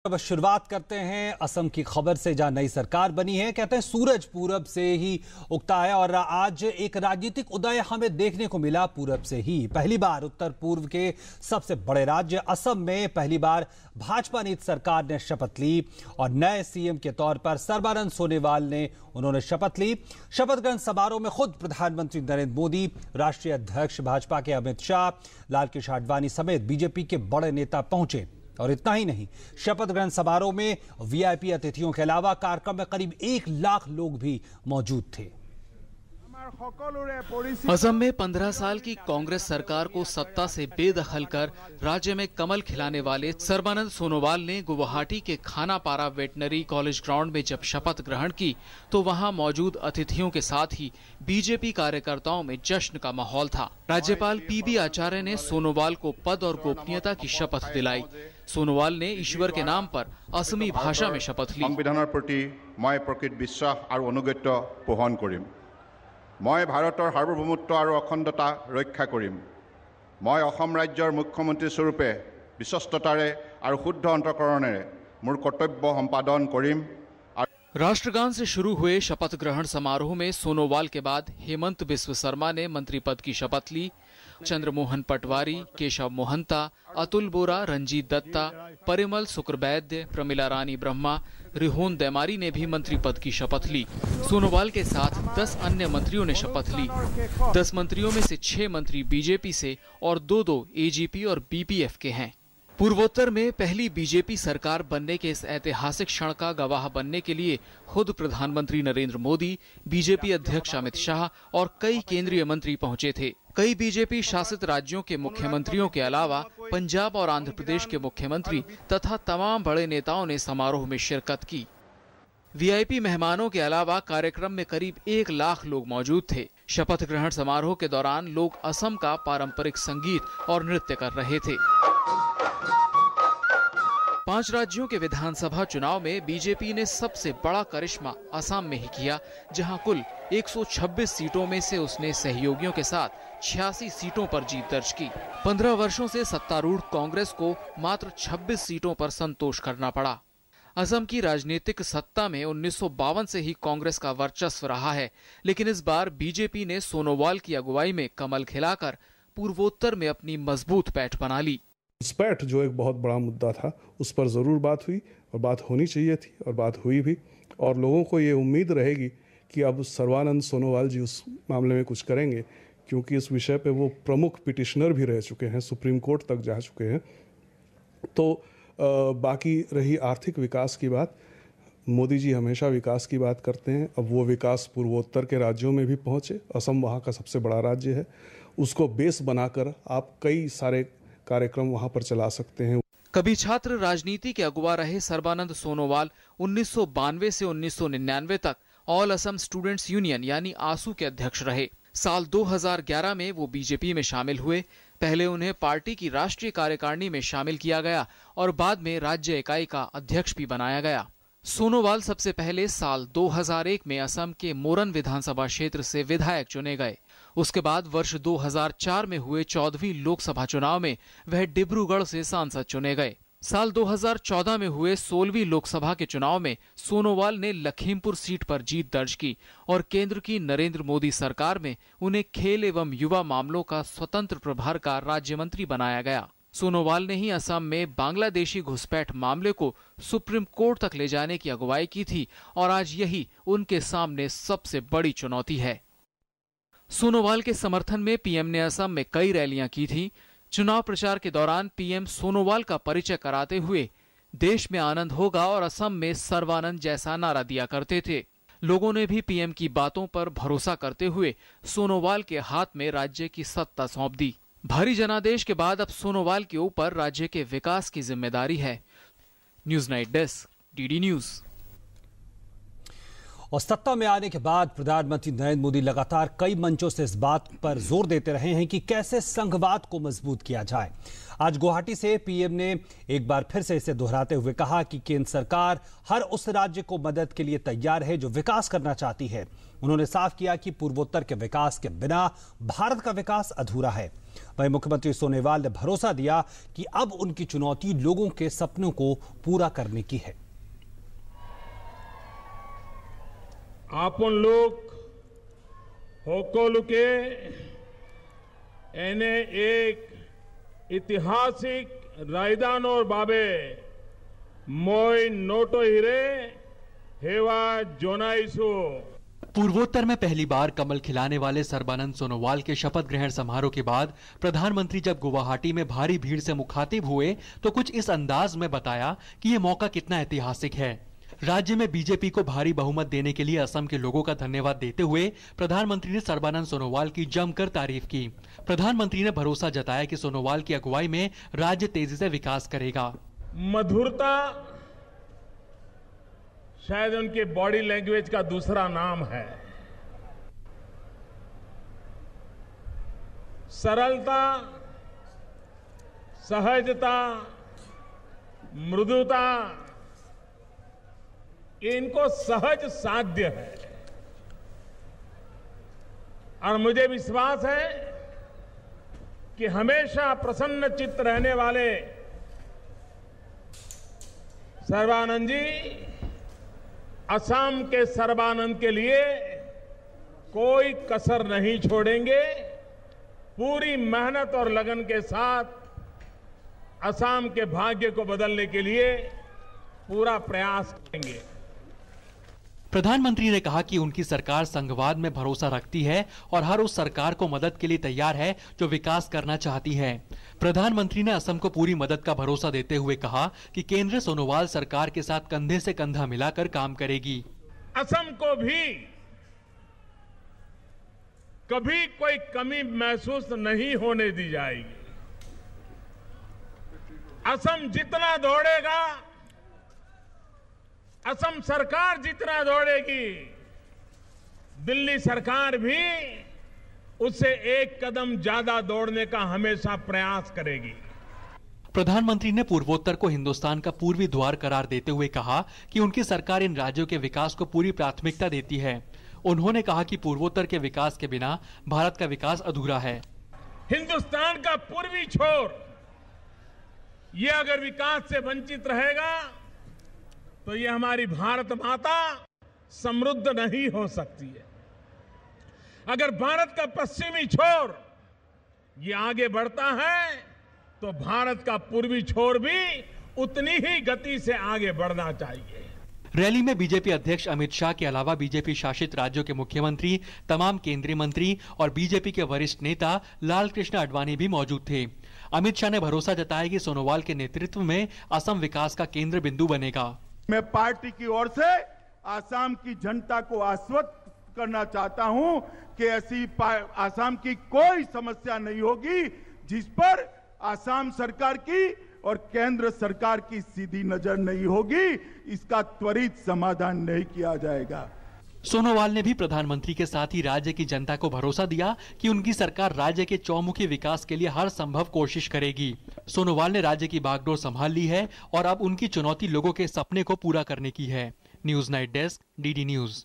अब शुरुआत करते हैं असम की खबर से, जहां नई सरकार बनी है। कहते हैं सूरज पूरब से ही उगता है और आज एक राजनीतिक उदय हमें देखने को मिला पूरब से ही। पहली बार उत्तर पूर्व के सबसे बड़े राज्य असम में पहली बार भाजपा नीति सरकार ने शपथ ली और नए सीएम के तौर पर सर्बानंद सोनोवाल ने उन्होंने शपथ ली। शपथ ग्रहण समारोह में खुद प्रधानमंत्री नरेंद्र मोदी, राष्ट्रीय अध्यक्ष भाजपा के अमित शाह, लाल कृष्ण आडवाणी समेत बीजेपी के बड़े नेता पहुंचे। और इतना ही नहीं, शपथ ग्रहण समारोह में वीआईपी अतिथियों के अलावा कार्यक्रम में करीब 1 लाख लोग भी मौजूद थे। असम में 15 साल की कांग्रेस सरकार को सत्ता से बेदखल कर राज्य में कमल खिलाने वाले सर्बानंद सोनोवाल ने गुवाहाटी के खानापारा वेटनरी कॉलेज ग्राउंड में जब शपथ ग्रहण की तो वहां मौजूद अतिथियों के साथ ही बीजेपी कार्यकर्ताओं में जश्न का माहौल था। राज्यपाल पीबी आचार्य ने सोनोवाल को पद और गोपनीयता की शपथ दिलाई। सोनोवाल ने ईश्वर के नाम पर असमी भाषा में शपथ ली। संविधाনৰ प्रति मैं प्रकृत विश्वास और अनुगत्य पोहन करिम। मैं भारतर सार्वभौमत्व और अखंडता रक्षा करिम। मैं असम राज्यर मुख्यमंत्री स्वरूपे विश्वस्ततारे और शुद्ध अंतकरणेरे मोर कर्तव्य सम्पादन करिम। राष्ट्रगान से शुरू हुए शपथ ग्रहण समारोह में सोनोवाल के बाद हेमंत बिस्व शर्मा ने मंत्री पद की शपथ ली। चंद्रमोहन पटवारी, केशव मोहंता, अतुल बोरा, रंजीत दत्ता, परिमल शुक्लबैद्य, प्रमिला रानी ब्रह्मा, रिहोन दैमारी ने भी मंत्री पद की शपथ ली। सोनोवाल के साथ 10 अन्य मंत्रियों ने शपथ ली। 10 मंत्रियों में से 6 मंत्री बीजेपी से और 2 एजीपी और बीपीएफ के हैं। पूर्वोत्तर में पहली बीजेपी सरकार बनने के इस ऐतिहासिक क्षण का गवाह बनने के लिए खुद प्रधानमंत्री नरेंद्र मोदी, बीजेपी अध्यक्ष अमित शाह और कई केंद्रीय मंत्री पहुंचे थे। कई बीजेपी शासित राज्यों के मुख्यमंत्रियों के अलावा पंजाब और आंध्र प्रदेश के मुख्यमंत्री तथा तमाम बड़े नेताओं ने समारोह में शिरकत की। वीआईपी मेहमानों के अलावा कार्यक्रम में करीब 1 लाख लोग मौजूद थे। शपथ ग्रहण समारोह के दौरान लोग असम का पारंपरिक संगीत और नृत्य कर रहे थे। 5 राज्यों के विधानसभा चुनाव में बीजेपी ने सबसे बड़ा करिश्मा असम में ही किया, जहां कुल 126 सीटों में से उसने सहयोगियों के साथ 86 सीटों पर जीत दर्ज की। 15 वर्षों से सत्तारूढ़ कांग्रेस को मात्र 26 सीटों पर संतोष करना पड़ा। असम की राजनीतिक सत्ता में 1952 से ही कांग्रेस का वर्चस्व रहा है, लेकिन इस बार बीजेपी ने सोनोवाल की अगुवाई में कमल खिलाकर पूर्वोत्तर में अपनी मजबूत पैठ बना ली। घुसपैठ जो एक बहुत बड़ा मुद्दा था, उस पर ज़रूर बात हुई और बात होनी चाहिए थी और बात हुई भी। और लोगों को ये उम्मीद रहेगी कि अब सर्बानंद सोनोवाल जी उस मामले में कुछ करेंगे, क्योंकि इस विषय पे वो प्रमुख पिटिशनर भी रह चुके हैं, सुप्रीम कोर्ट तक जा चुके हैं। तो बाकी रही आर्थिक विकास की बात, मोदी जी हमेशा विकास की बात करते हैं। अब वो विकास पूर्वोत्तर के राज्यों में भी पहुँचे। असम वहाँ का सबसे बड़ा राज्य है, उसको बेस बनाकर आप कई सारे कार्यक्रम वहां पर चला सकते हैं। कभी छात्र राजनीति के अगुवा रहे सर्बानंद सोनोवाल 1992 से 1999 तक ऑल असम स्टूडेंट्स यूनियन यानी आसू के अध्यक्ष रहे। साल 2011 में वो बीजेपी में शामिल हुए। पहले उन्हें पार्टी की राष्ट्रीय कार्यकारिणी में शामिल किया गया और बाद में राज्य इकाई का अध्यक्ष भी बनाया गया। सोनोवाल सबसे पहले साल 2001 में असम के मोरन विधानसभा क्षेत्र से विधायक चुने गए। उसके बाद वर्ष 2004 में हुए 14वीं लोकसभा चुनाव में वह डिब्रूगढ़ से सांसद चुने गए। साल 2014 में हुए 16वीं लोकसभा के चुनाव में सोनोवाल ने लखीमपुर सीट पर जीत दर्ज की और केंद्र की नरेंद्र मोदी सरकार में उन्हें खेल एवं युवा मामलों का स्वतंत्र प्रभार का राज्य मंत्री बनाया गया। सोनोवाल ने ही असम में बांग्लादेशी घुसपैठ मामले को सुप्रीम कोर्ट तक ले जाने की अगुवाई की थी और आज यही उनके सामने सबसे बड़ी चुनौती है। सोनोवाल के समर्थन में पीएम ने असम में कई रैलियां की थी। चुनाव प्रचार के दौरान पीएम सोनोवाल का परिचय कराते हुए देश में आनंद होगा और असम में सर्बानंद जैसा नारा दिया करते थे। लोगों ने भी पीएम की बातों पर भरोसा करते हुए सोनोवाल के हाथ में राज्य की सत्ता सौंप दी। भारी जनादेश के बाद अब सोनोवाल के ऊपर राज्य के विकास की जिम्मेदारी है। News night desk, DD news. और सत्ता में आने के बाद प्रधानमंत्री नरेंद्र मोदी लगातार कई मंचों से इस बात पर जोर देते रहे हैं कि कैसे संघवाद को मजबूत किया जाए। आज गुवाहाटी से पीएम ने एक बार फिर से इसे दोहराते हुए कहा कि केंद्र सरकार हर उस राज्य को मदद के लिए तैयार है जो विकास करना चाहती है। उन्होंने साफ किया कि पूर्वोत्तर के विकास के बिना भारत का विकास अधूरा है। वहीं मुख्यमंत्री सोनोवाल ने भरोसा दिया कि अब उनकी चुनौती लोगों के सपनों को पूरा करने की है। आपण लोग होकोलुके एने एक ऐतिहासिक रायदानोर बाबे मोय नोटो हिरे हेवा जोनाइसो। पूर्वोत्तर में पहली बार कमल खिलाने वाले सर्बानंद सोनोवाल के शपथ ग्रहण समारोह के बाद प्रधानमंत्री जब गुवाहाटी में भारी भीड़ से मुखातिब हुए तो कुछ इस अंदाज में बताया कि ये मौका कितना ऐतिहासिक है। राज्य में बीजेपी को भारी बहुमत देने के लिए असम के लोगों का धन्यवाद देते हुए प्रधानमंत्री ने सर्बानंद सोनोवाल की जमकर तारीफ की। प्रधानमंत्री ने भरोसा जताया कि सोनोवाल की अगुवाई में राज्य तेजी से विकास करेगा। मधुरता शायद उनके बॉडी लैंग्वेज का दूसरा नाम है। सरलता, सहजता, मृदुता, इनको सहज साध्य है। और मुझे विश्वास है कि हमेशा प्रसन्न चित्त रहने वाले सर्बानंद जी असम के सर्बानंद के लिए कोई कसर नहीं छोड़ेंगे। पूरी मेहनत और लगन के साथ असम के भाग्य को बदलने के लिए पूरा प्रयास करेंगे। प्रधानमंत्री ने कहा कि उनकी सरकार संघवाद में भरोसा रखती है और हर उस सरकार को मदद के लिए तैयार है जो विकास करना चाहती है। प्रधानमंत्री ने असम को पूरी मदद का भरोसा देते हुए कहा कि केंद्र सोनोवाल सरकार के साथ कंधे से कंधा मिलाकर काम करेगी। असम को भी कभी कोई कमी महसूस नहीं होने दी जाएगी। असम जितना दौड़ेगा, असम सरकार जितना दौड़ेगी, दिल्ली सरकार भी उससे एक कदम ज्यादा दौड़ने का हमेशा प्रयास करेगी। प्रधानमंत्री ने पूर्वोत्तर को हिंदुस्तान का पूर्वी द्वार करार देते हुए कहा कि उनकी सरकार इन राज्यों के विकास को पूरी प्राथमिकता देती है। उन्होंने कहा कि पूर्वोत्तर के विकास के बिना भारत का विकास अधूरा है। हिंदुस्तान का पूर्वी छोर ये अगर विकास से वंचित रहेगा तो ये हमारी भारत माता समृद्ध नहीं हो सकती है। अगर भारत का पश्चिमी छोर ये आगे बढ़ता है तो भारत का पूर्वी छोर भी उतनी ही गति से आगे बढ़ना चाहिए। रैली में बीजेपी अध्यक्ष अमित शाह के अलावा बीजेपी शासित राज्यों के मुख्यमंत्री, तमाम केंद्रीय मंत्री और बीजेपी के वरिष्ठ नेता लाल कृष्ण आडवाणी भी मौजूद थे। अमित शाह ने भरोसा जताया कि सोनोवाल के नेतृत्व में असम विकास का केंद्र बिंदु बनेगा। मैं पार्टी की ओर से असम की जनता को आश्वस्त करना चाहता हूं कि ऐसी असम की कोई समस्या नहीं होगी जिस पर असम सरकार की और केंद्र सरकार की सीधी नजर नहीं होगी। इसका त्वरित समाधान नहीं किया जाएगा। सोनोवाल ने भी प्रधानमंत्री के साथ ही राज्य की जनता को भरोसा दिया कि उनकी सरकार राज्य के चौमुखी विकास के लिए हर संभव कोशिश करेगी। सोनोवाल ने राज्य की बागडोर संभाल ली है और अब उनकी चुनौती लोगों के सपने को पूरा करने की है। News night desk, DD news.